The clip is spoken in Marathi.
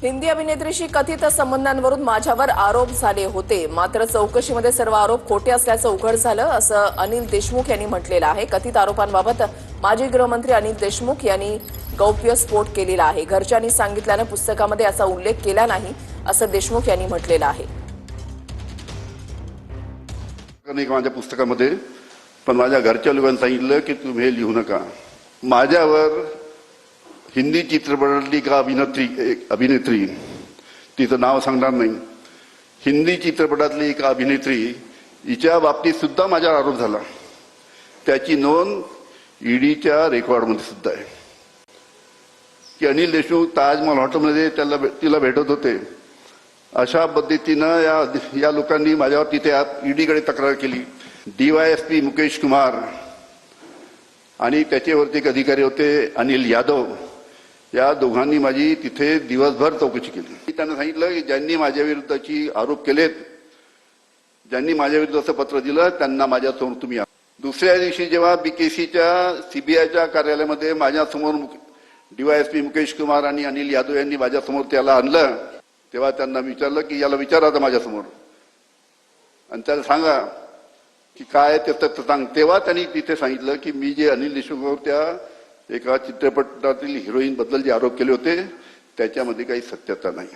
हिंदी अभिनेत्रीशी कथित संबंधांवरून माझ्यावर आरोप झाले होते, मात्र चौकशीमध्ये सर्व आरोप खोटे असल्याचं उघड झालं, असं अनिल देशमुख यांनी म्हटलेलं आहे। कथित आरोपांबाबत माजी गृहमंत्री अनिल देशमुख यांनी गौप्यस्फोट केलेला आहे। घरच्यांनी सांगितल्यानं पुस्तकामध्ये याचा उल्लेख केला नाही, असं देशमुख यांनी म्हटलेलं आहे। माझ्या पुस्तकामध्ये पण माझ्या घरच्या लोकांनी सांगितलं की तुम्ही हे लिहू नका। माझ्यावर हिंदी चित्रपटातली का अभिनेत्री तिचं नाव सांगणार नाही, हिंदी चित्रपटातली एक अभिनेत्री हिच्या बाबतीत सुद्धा माझ्यावर आरोप झाला, त्याची नोंद ईडीच्या रेकॉर्डमध्ये सुद्धा आहे की अनिल देशमुख ताजमहल हॉटेलमध्ये तिला भेटत होते। अशा पद्धतीनं या लोकांनी माझ्यावर तिथे ईडीकडे तक्रार केली। डीवायएसपी मुकेश कुमार आणि त्याच्यावरती एक अधिकारी होते अनिल यादव, या दोघांनी माझी तिथे दिवसभर चौकशी केली। मी त्यांना सांगितलं की ज्यांनी माझ्या विरुद्धची आरोप केलेत, ज्यांनी माझ्या विरुद्ध असं पत्र दिलं, त्यांना माझ्यासमोर तुम्ही या। दुसऱ्या दिवशी जेव्हा बीकेसीच्या सीबीआयच्या कार्यालयामध्ये माझ्यासमोर डीवायएसपी मुकेश कुमार आणि अनिल यादव यांनी माझ्यासमोर त्याला आणलं, तेव्हा त्यांना विचारलं की याला विचारा आता माझ्यासमोर आणि त्याला सांगा की काय ते सांग। तेव्हा त्यांनी तिथे सांगितलं की मी जे अनिल देशमुखवर त्या एका चित्रपटातील हिरोईन बद्दल जे आरोप केले होते त्याच्यामध्ये काही सत्यता नाही।